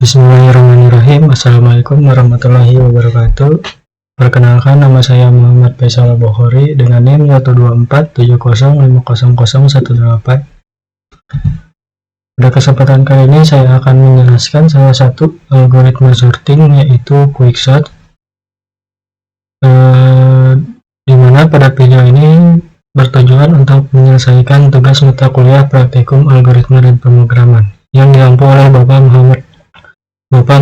Bismillahirrahmanirrahim. Assalamualaikum warahmatullahi wabarakatuh. Perkenalkan, nama saya Muhammad Faisal Bukhari dengan NIM 12470500018. Pada kesempatan kali ini saya akan menjelaskan salah satu algoritma sorting, yaitu Quicksort, di mana pada video ini bertujuan untuk menyelesaikan tugas mata kuliah praktikum algoritma dan pemrograman yang diampu oleh Bapak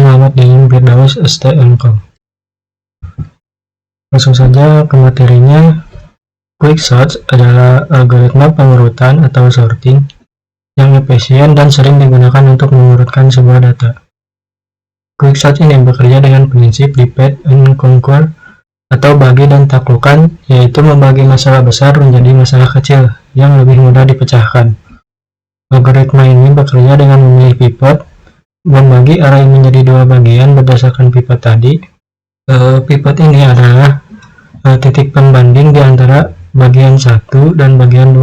Muhammad Diyum Firdaus STMK. Langsung saja ke materinya. Quicksort adalah algoritma pengurutan atau sorting yang efisien dan sering digunakan untuk mengurutkan sebuah data. Quicksort ini bekerja dengan prinsip divide and conquer atau bagi dan taklukan, yaitu membagi masalah besar menjadi masalah kecil yang lebih mudah dipecahkan. Algoritma ini bekerja dengan memilih pivot, membagi array menjadi dua bagian berdasarkan pivot tadi. Pivot ini adalah titik pembanding di antara bagian 1 dan bagian 2.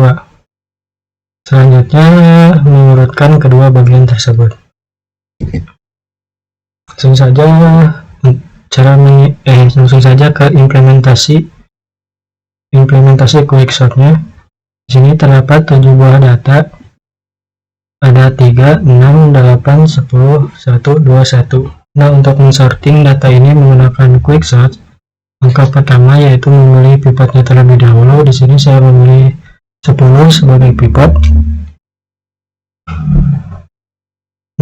Selanjutnya mengurutkan kedua bagian tersebut. Langsung saja ke implementasi Quicksortnya. Di sini terdapat 7 buah data. Ada 3, 6, 8, 10, 1, 2, 1. Nah, untuk mensorting data ini menggunakan Quicksort, langkah pertama yaitu memilih pivotnya terlebih dahulu. Di sini saya memilih 10 sebagai pivot.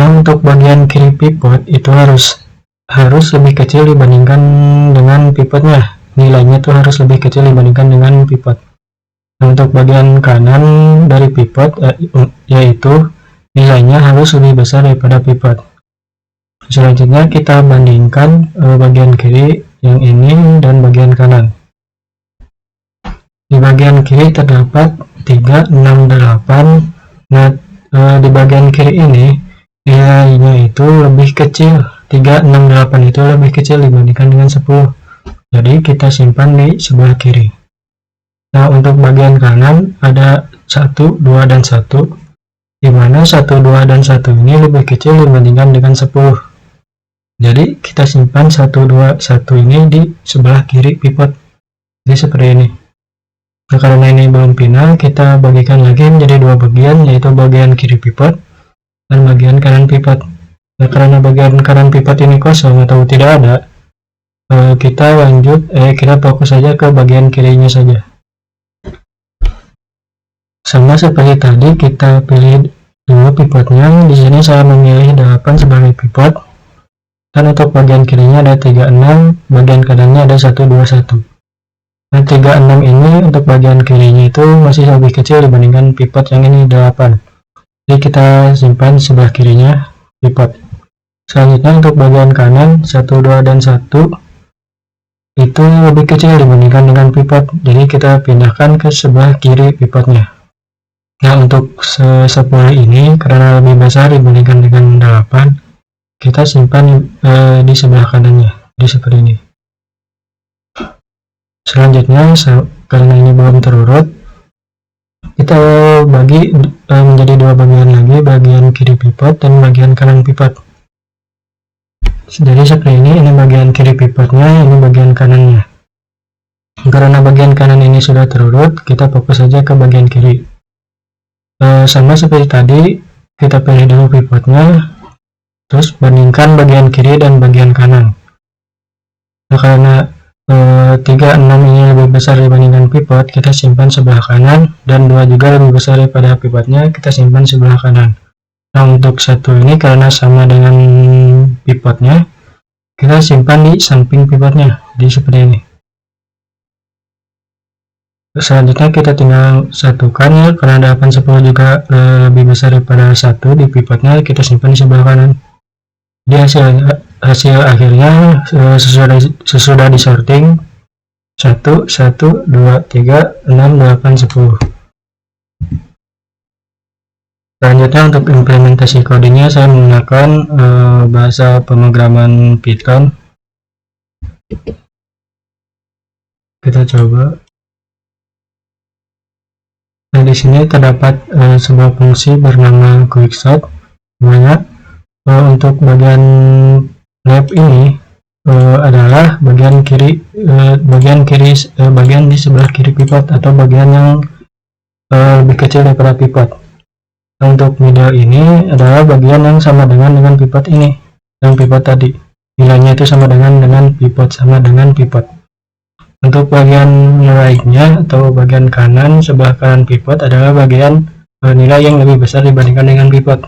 Nah, untuk bagian kiri pivot itu harus lebih kecil dibandingkan dengan pivotnya. Nilainya itu harus lebih kecil dibandingkan dengan pivot. Nah, untuk bagian kanan dari pivot yaitu nilainya harus lebih besar daripada pivot. Selanjutnya kita bandingkan bagian kiri yang ini dan bagian kanan. Di bagian kiri terdapat 3, 6, 8. Nah, di bagian kiri ini nilainya itu lebih kecil. 3, 6, 8 itu lebih kecil dibandingkan dengan 10. Jadi kita simpan di sebelah kiri. Nah, untuk bagian kanan ada 1, 2, dan 1. Di mana 1, 2, dan 1 ini lebih kecil dibandingkan dengan 10. Jadi kita simpan 1, 2, 1 ini di sebelah kiri pivot. Jadi seperti ini. Nah, karena ini belum final, kita bagikan lagi menjadi dua bagian, yaitu bagian kiri pivot dan bagian kanan pivot. Nah, karena bagian kanan pivot ini kosong atau tidak ada, kita fokus saja ke bagian kirinya saja. Sama seperti tadi, kita pilih dua pivotnya. Di sini saya memilih 8 sebagai pivot. Dan untuk bagian kirinya ada 3, 6, bagian kanannya ada 1, 2, 1. Nah, 3, 6 ini untuk bagian kirinya itu masih lebih kecil dibandingkan pivot yang ini 8. Jadi kita simpan sebelah kirinya pivot. Selanjutnya untuk bagian kanan 1, 2, dan 1 itu lebih kecil dibandingkan dengan pivot. Jadi kita pindahkan ke sebelah kiri pivotnya. Nah, untuk 10 ini karena lebih besar dibandingkan dengan 8, kita simpan di sebelah kanannya, di seperti ini. Selanjutnya, karena ini belum terurut, kita bagi menjadi dua bagian lagi, bagian kiri pivot dan bagian kanan pivot. Jadi seperti ini bagian kiri pivotnya, ini bagian kanannya. Karena bagian kanan ini sudah terurut, kita fokus saja ke bagian kiri. Sama seperti tadi, kita pilih dulu pivotnya, terus bandingkan bagian kiri dan bagian kanan. Nah, karena 3, 6 ini lebih besar dibandingkan pivot, kita simpan sebelah kanan, dan 2 juga lebih besar daripada pivotnya, kita simpan sebelah kanan. Nah, untuk 1 ini karena sama dengan pivotnya, kita simpan di samping pivotnya, jadi seperti ini. Selanjutnya kita tinggal satukan ya, karena 8, 10 juga lebih besar daripada 1 di pivotnya, kita simpan di sebelah kanan. Di hasil akhirnya sesudah disorting 1, 1, 2, 3, 6, 8, 10. Selanjutnya untuk implementasi codingnya saya menggunakan bahasa pemrograman Python. Kita coba. Nah, di sini terdapat sebuah fungsi bernama Quicksort, dimana Untuk bagian left ini adalah bagian kiri, bagian di sebelah kiri pivot atau bagian yang lebih kecil daripada pivot. Untuk middle ini adalah bagian yang sama dengan pivot ini, yang pivot tadi nilainya itu sama dengan pivot, Untuk bagian right-nya atau bagian kanan, sebelah kanan pivot adalah bagian nilai yang lebih besar dibandingkan dengan pivot.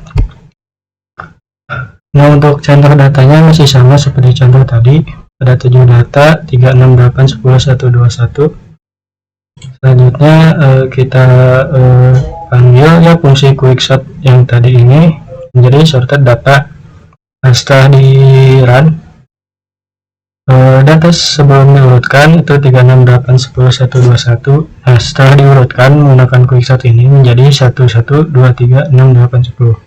Nah, untuk contoh datanya masih sama seperti contoh tadi. Ada 7 data 3, 6, 8, 10, 1, 2, 1. Selanjutnya kita panggil ya fungsi quickshot yang tadi ini menjadi sorted data. Nah, setelah di run, data sebelum diurutkan itu 3, 6, 8, 10, 1, 2, 1. Nah, setelah diurutkan menggunakan quickshot ini menjadi 1, 1, 2, 3, 6, 8, 10.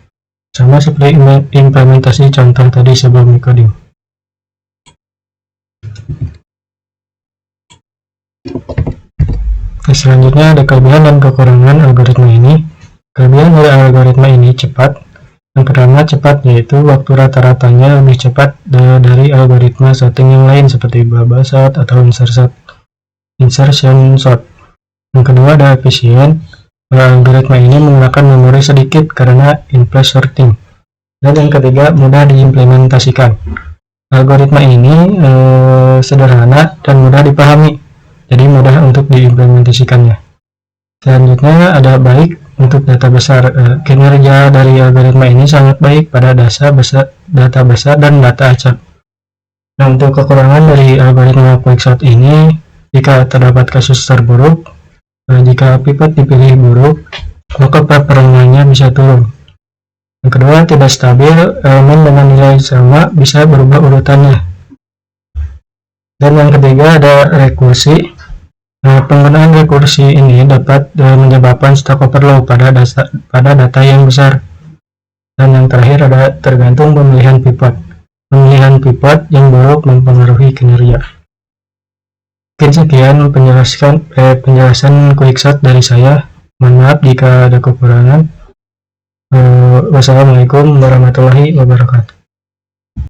Sama seperti implementasi contoh tadi sebelum coding. Selanjutnya ada kelebihan dan kekurangan algoritma ini. Kelebihan dari algoritma ini cepat. Yang pertama cepat, yaitu waktu rata-ratanya lebih cepat dari algoritma sorting yang lain seperti bubble sort atau insertion sort. Yang kedua ada efisien. Algoritma ini menggunakan memori sedikit karena in-place sorting. Dan yang ketiga, mudah diimplementasikan. Algoritma ini sederhana dan mudah dipahami, jadi mudah untuk diimplementasikannya. Selanjutnya ada baik untuk data besar. Kinerja dari algoritma ini sangat baik pada data besar dan data acak. Nah, untuk kekurangan dari algoritma quickshot ini, jika terdapat kasus terburuk, jika pivot dipilih buruk, maka performanya bisa turun. Yang kedua, tidak stabil, elemen dengan nilai sama bisa berubah urutannya. Dan yang ketiga ada rekursi. Penggunaan rekursi ini dapat menyebabkan stack overflow pada data yang besar. Dan yang terakhir ada tergantung pemilihan pivot. Pemilihan pivot yang buruk mempengaruhi kinerja. Mungkin sekian penjelasan quickshot dari saya. Mohon maaf jika ada kekurangan. Wassalamualaikum warahmatullahi wabarakatuh.